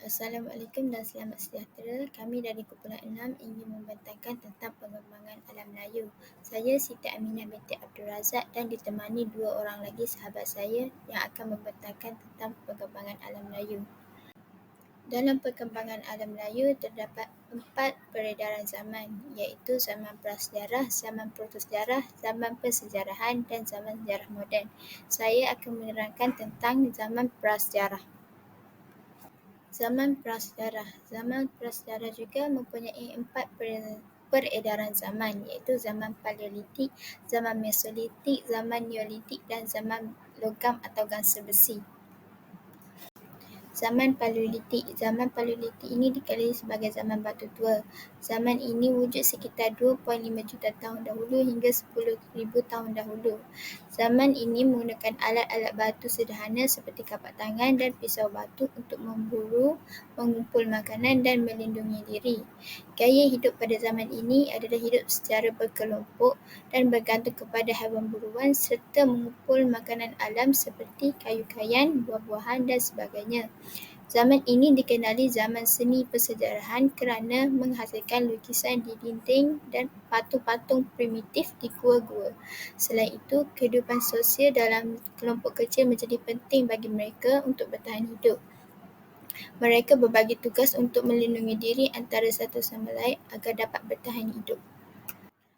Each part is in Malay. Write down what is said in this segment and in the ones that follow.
Assalamualaikum dan selamat sejahtera. Kami dari Kumpulan 6 ingin membentangkan tentang pengembangan alam Melayu. Saya Siti Aminah binti Abdul Razak dan ditemani dua orang lagi sahabat saya yang akan membentangkan tentang pengembangan alam Melayu. Dalam perkembangan alam Melayu terdapat 4 peredaran zaman, iaitu zaman prasejarah, zaman protosejarah, zaman persejarahan dan zaman sejarah moden. Saya akan menerangkan tentang zaman prasejarah. Zaman prasejarah. Zaman prasejarah juga mempunyai 4 peredaran zaman, iaitu zaman Paleolitik, zaman Mesolitik, zaman Neolitik dan zaman logam atau gangsa besi. Zaman Paleolitik. Zaman Paleolitik ini dikenali sebagai zaman batu tua. Zaman ini wujud sekitar 2.5 juta tahun dahulu hingga 10,000 tahun dahulu. Zaman ini menggunakan alat-alat batu sederhana seperti kapak tangan dan pisau batu untuk memburu, mengumpul makanan dan melindungi diri. Gaya hidup pada zaman ini adalah hidup secara berkelompok dan bergantung kepada haiwan buruan serta mengumpul makanan alam seperti kayu-kayan, buah-buahan dan sebagainya. Zaman ini dikenali zaman seni persejarahan kerana menghasilkan lukisan di dinding dan patung-patung primitif di gua-gua. Selain itu, kehidupan sosial dalam kelompok kecil menjadi penting bagi mereka untuk bertahan hidup. Mereka berbagi tugas untuk melindungi diri antara satu sama lain agar dapat bertahan hidup.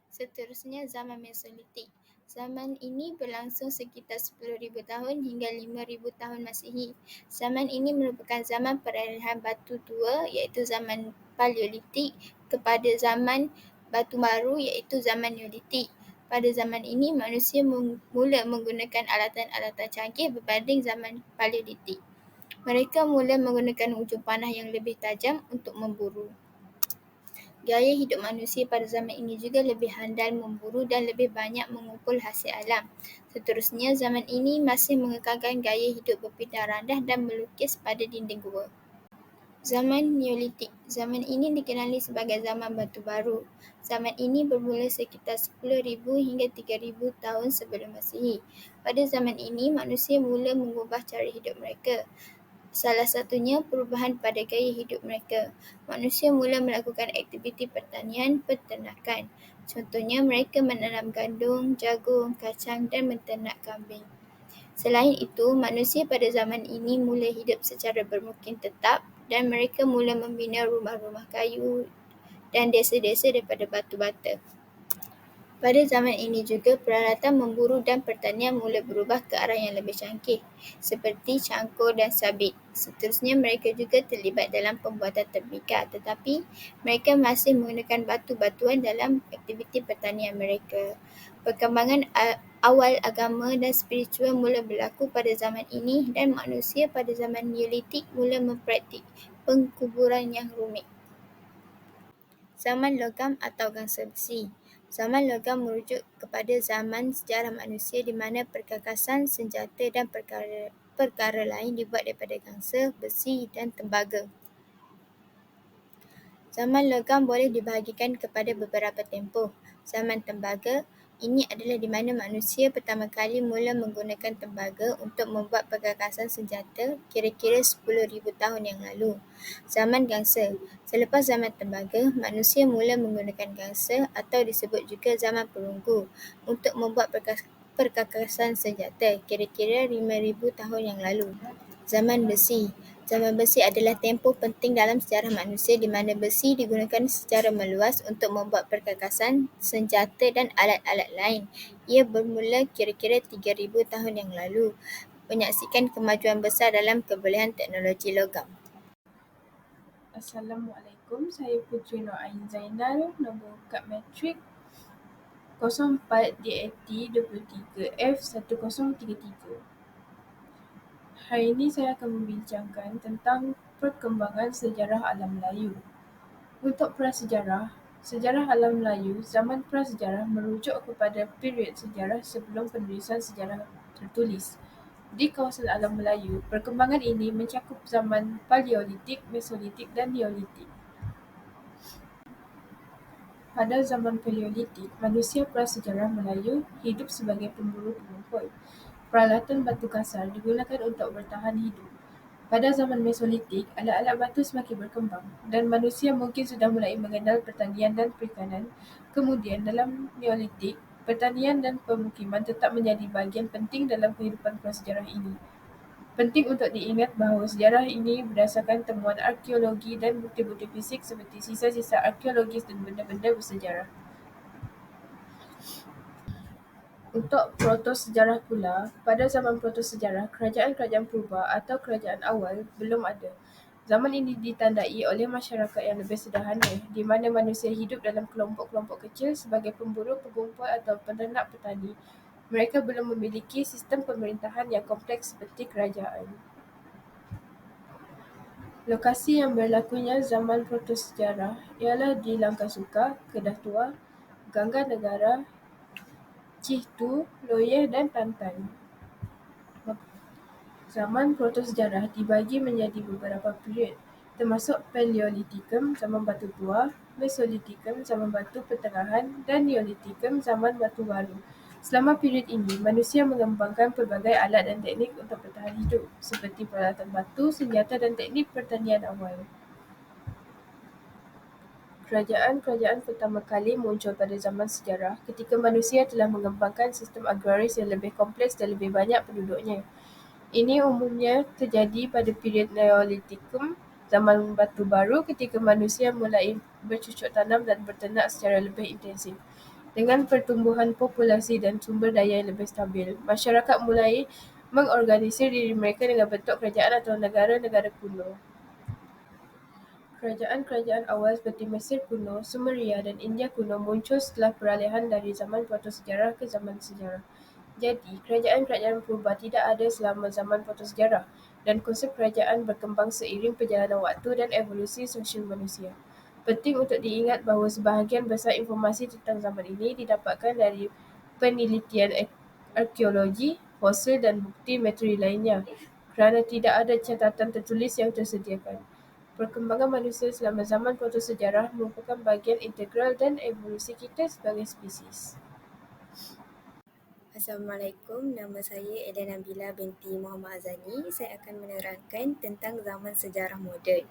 Seterusnya, zaman Mesolitik. Zaman ini berlangsung sekitar 10,000 tahun hingga 5,000 tahun Masihi. Zaman ini merupakan zaman perolehan batu tua iaitu zaman Paleolitik kepada zaman batu baru iaitu zaman Neolitik. Pada zaman ini, manusia mula menggunakan alatan-alatan canggih berbanding zaman Paleolitik. Mereka mula menggunakan ujung panah yang lebih tajam untuk memburu. Gaya hidup manusia pada zaman ini juga lebih handal memburu dan lebih banyak mengumpul hasil alam. Seterusnya, zaman ini masih mengekalkan gaya hidup berpindah randah dan melukis pada dinding gua. Zaman Neolitik. Zaman ini dikenali sebagai zaman batu baru. Zaman ini bermula sekitar 10,000 hingga 3,000 tahun sebelum Masihi. Pada zaman ini, manusia mula mengubah cara hidup mereka. Salah satunya perubahan pada gaya hidup mereka. Manusia mula melakukan aktiviti pertanian, peternakan. Contohnya, mereka menanam gandum, jagung, kacang dan menternak kambing. Selain itu, manusia pada zaman ini mula hidup secara bermukim tetap dan mereka mula membina rumah-rumah kayu dan desa-desa daripada batu bata. Pada zaman ini juga, peralatan memburu dan pertanian mula berubah ke arah yang lebih canggih, seperti cangkul dan sabit. Seterusnya, mereka juga terlibat dalam pembuatan tembikar, tetapi mereka masih menggunakan batu-batuan dalam aktiviti pertanian mereka. Perkembangan awal agama dan spiritual mula berlaku pada zaman ini dan manusia pada zaman Neolitik mula mempraktik pengkuburan yang rumit. Zaman logam atau gangsa besi. Zaman logam merujuk kepada zaman sejarah manusia di mana perkakasan, senjata dan perkara lain dibuat daripada gangsa, besi dan tembaga. Zaman logam boleh dibahagikan kepada beberapa tempoh. Zaman tembaga, ini adalah di mana manusia pertama kali mula menggunakan tembaga untuk membuat perkakasan senjata kira-kira 10,000 tahun yang lalu. Zaman gangsa. Selepas zaman tembaga, manusia mula menggunakan gangsa atau disebut juga zaman perunggu untuk membuat perkakasan senjata kira-kira 5,000 tahun yang lalu. Zaman besi. Zaman besi adalah tempoh penting dalam sejarah manusia di mana besi digunakan secara meluas untuk membuat perkakasan, senjata dan alat-alat lain. Ia bermula kira-kira 3,000 tahun yang lalu, menyaksikan kemajuan besar dalam kebolehan teknologi logam. Assalamualaikum, saya Puteri Nur Ain Zainal, nombor kad matrik 04 DAT 23 F1033. Hari ini saya akan membincangkan tentang perkembangan sejarah alam Melayu. Untuk prasejarah, sejarah alam Melayu, zaman prasejarah merujuk kepada period sejarah sebelum penulisan sejarah tertulis. Di kawasan alam Melayu, perkembangan ini mencakup zaman Paleolitik, Mesolitik dan Neolitik. Pada zaman Paleolitik, manusia prasejarah Melayu hidup sebagai pemburu pengumpul. Peralatan batu kasar digunakan untuk bertahan hidup. Pada zaman Mesolitik, alat-alat batu semakin berkembang dan manusia mungkin sudah mulai mengenal pertanian dan perikanan. Kemudian dalam Neolitik, pertanian dan pemukiman tetap menjadi bahagian penting dalam kehidupan prasejarah ini. Penting untuk diingat bahawa sejarah ini berdasarkan temuan arkeologi dan bukti-bukti fisik seperti sisa-sisa arkeologis dan benda-benda bersejarah. Untuk protosejarah pula, pada zaman protosejarah, kerajaan-kerajaan purba atau kerajaan awal belum ada. Zaman ini ditandai oleh masyarakat yang lebih sederhana, di mana manusia hidup dalam kelompok-kelompok kecil sebagai pemburu, pengumpul atau peternak petani. Mereka belum memiliki sistem pemerintahan yang kompleks seperti kerajaan. Lokasi yang berlakunya zaman protosejarah ialah di Langkasuka, Kedah Tua, Gangga Negara, Cihtu, Loyeh dan Tantan. Zaman protosejarah dibagi menjadi beberapa period, termasuk Paleolitikum zaman batu tua, Mesolitikum zaman batu pertengahan dan Neolitikum zaman batu baru. Selama period ini, manusia mengembangkan pelbagai alat dan teknik untuk bertahan hidup, seperti peralatan batu, senjata dan teknik pertanian awal. Kerajaan-kerajaan pertama kali muncul pada zaman sejarah ketika manusia telah mengembangkan sistem agraris yang lebih kompleks dan lebih banyak penduduknya. Ini umumnya terjadi pada period Neolitikum, zaman batu baru ketika manusia mulai bercucuk tanam dan berternak secara lebih intensif. Dengan pertumbuhan populasi dan sumber daya yang lebih stabil, masyarakat mulai mengorganisir diri mereka dengan bentuk kerajaan atau negara-negara kuno. Kerajaan-kerajaan awal seperti Mesir kuno, Sumeria dan India kuno muncul setelah peralihan dari zaman protosejarah ke zaman sejarah. Jadi, kerajaan-kerajaan purba tidak ada selama zaman protosejarah dan konsep kerajaan berkembang seiring perjalanan waktu dan evolusi sosial manusia. Penting untuk diingat bahawa sebahagian besar informasi tentang zaman ini didapatkan dari penelitian arkeologi, fosil dan bukti materi lainnya kerana tidak ada catatan tertulis yang tersediakan. Perkembangan manusia selama zaman protosejarah merupakan bahagian integral dan evolusi kita sebagai spesies. Assalamualaikum, nama saya Eda Nabila binti Muhammad Azani. Saya akan menerangkan tentang zaman sejarah moden.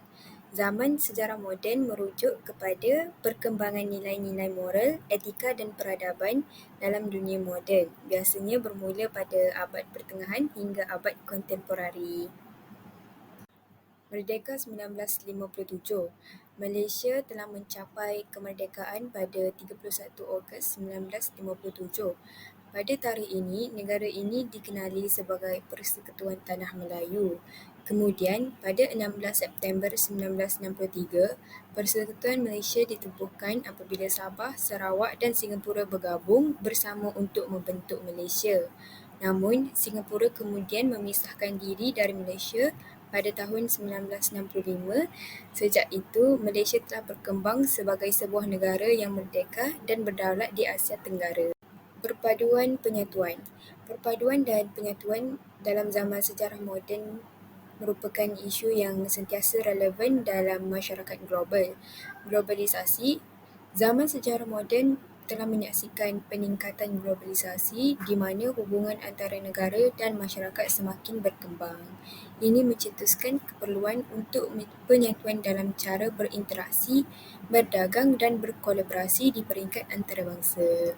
Zaman sejarah moden merujuk kepada perkembangan nilai-nilai moral, etika dan peradaban dalam dunia moden. Biasanya bermula pada abad pertengahan hingga abad kontemporari. Merdeka 1957. Malaysia telah mencapai kemerdekaan pada 31 Ogos 1957. Pada tarikh ini, negara ini dikenali sebagai Persekutuan Tanah Melayu. Kemudian, pada 16 September 1963, Persekutuan Malaysia ditubuhkan apabila Sabah, Sarawak dan Singapura bergabung bersama untuk membentuk Malaysia. Namun, Singapura kemudian memisahkan diri dari Malaysia pada tahun 1965. Sejak itu, Malaysia telah berkembang sebagai sebuah negara yang merdeka dan berdaulat di Asia Tenggara. Perpaduan penyatuan. Perpaduan dan penyatuan dalam zaman sejarah moden merupakan isu yang sentiasa relevan dalam masyarakat global. Globalisasi. Zaman sejarah moden telah menyaksikan peningkatan globalisasi di mana hubungan antara negara dan masyarakat semakin berkembang. Ini mencetuskan keperluan untuk penyatuan dalam cara berinteraksi, berdagang dan berkolaborasi di peringkat antarabangsa.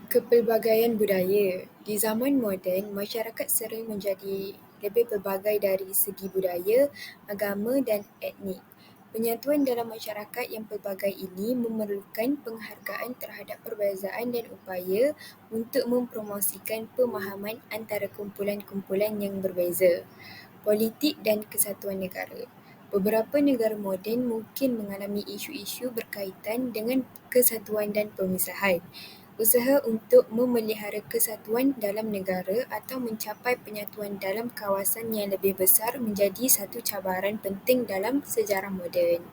Kepelbagaian budaya. Di zaman moden, masyarakat sering menjadi lebih pelbagai dari segi budaya, agama dan etnik. Penyatuan dalam masyarakat yang pelbagai ini memerlukan penghargaan terhadap perbezaan dan upaya untuk mempromosikan pemahaman antara kumpulan-kumpulan yang berbeza. Politik dan kesatuan negara. Beberapa negara moden mungkin mengalami isu-isu berkaitan dengan kesatuan dan pemisahan. Usaha untuk memelihara kesatuan dalam negara atau mencapai penyatuan dalam kawasan yang lebih besar menjadi satu cabaran penting dalam sejarah moden.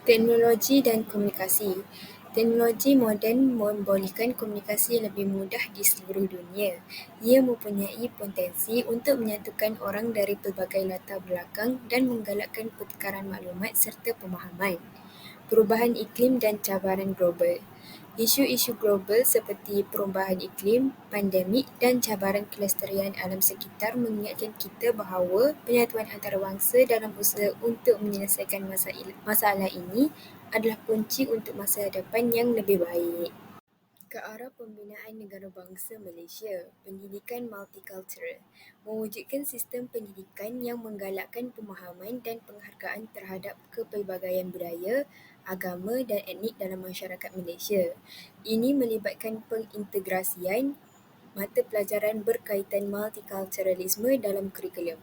Teknologi dan komunikasi. Teknologi moden membolehkan komunikasi lebih mudah di seluruh dunia. Ia mempunyai potensi untuk menyatukan orang dari pelbagai latar belakang dan menggalakkan pertukaran maklumat serta pemahaman. Perubahan iklim dan cabaran global. Isu-isu global seperti perubahan iklim, pandemik dan cabaran kelestarian alam sekitar mengingatkan kita bahawa penyatuan antarabangsa dalam usaha untuk menyelesaikan masalah ini adalah kunci untuk masa depan yang lebih baik. Ke arah pembinaan negara bangsa Malaysia, pendidikan multikultural, mewujudkan sistem pendidikan yang menggalakkan pemahaman dan penghargaan terhadap kepelbagaian budaya, agama dan etnik dalam masyarakat Malaysia. Ini melibatkan pengintegrasian mata pelajaran berkaitan multikulturalisme dalam kurikulum,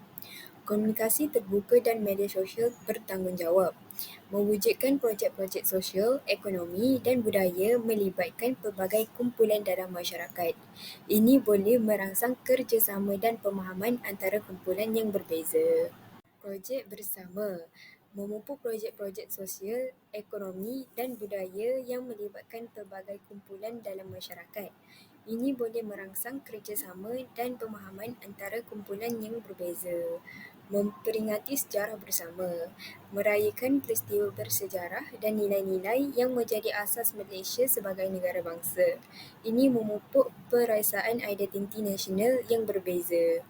komunikasi terbuka dan media sosial bertanggungjawab, mewujudkan projek-projek sosial, ekonomi dan budaya melibatkan pelbagai kumpulan dalam masyarakat. Ini boleh merangsang kerjasama dan pemahaman antara kumpulan yang berbeza. Projek bersama memupuk projek-projek sosial, ekonomi dan budaya yang melibatkan pelbagai kumpulan dalam masyarakat. Ini boleh merangsang kerjasama dan pemahaman antara kumpulan yang berbeza. Memperingati sejarah bersama, merayakan peristiwa bersejarah dan nilai-nilai yang menjadi asas Malaysia sebagai negara bangsa. Ini memupuk perasaan identiti nasional yang berbeza.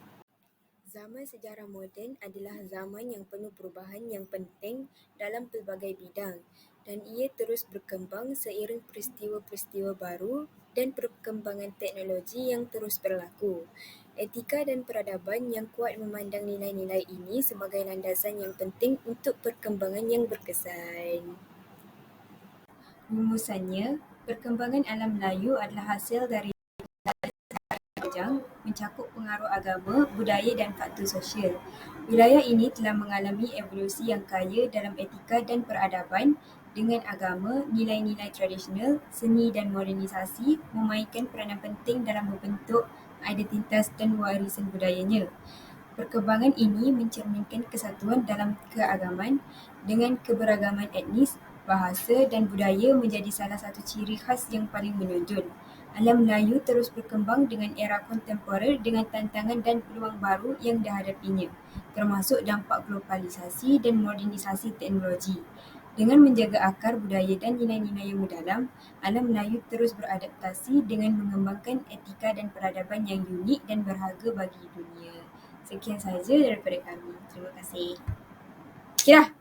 Zaman sejarah moden adalah zaman yang penuh perubahan yang penting dalam pelbagai bidang dan ia terus berkembang seiring peristiwa-peristiwa baru dan perkembangan teknologi yang terus berlaku. Etika dan peradaban yang kuat memandang nilai-nilai ini sebagai landasan yang penting untuk perkembangan yang berkesan. Rumusannya, perkembangan alam Melayu adalah hasil dari panjang mencakup pengaruh agama, budaya dan faktor sosial. Wilayah ini telah mengalami evolusi yang kaya dalam etika dan peradaban dengan agama, nilai-nilai tradisional, seni dan modernisasi memainkan peranan penting dalam membentuk identitas dan warisan budayanya. Perkembangan ini mencerminkan kesatuan dalam keagaman dengan keberagaman etnis, bahasa dan budaya menjadi salah satu ciri khas yang paling menonjol. Alam Melayu terus berkembang dengan era kontemporer dengan tantangan dan peluang baru yang dihadapinya, termasuk dampak globalisasi dan modernisasi teknologi. Dengan menjaga akar budaya dan nilai-nilai yang mendalam, Alam Melayu terus beradaptasi dengan mengembangkan etika dan peradaban yang unik dan berharga bagi dunia. Sekian sahaja daripada kami. Terima kasih. Okay dah.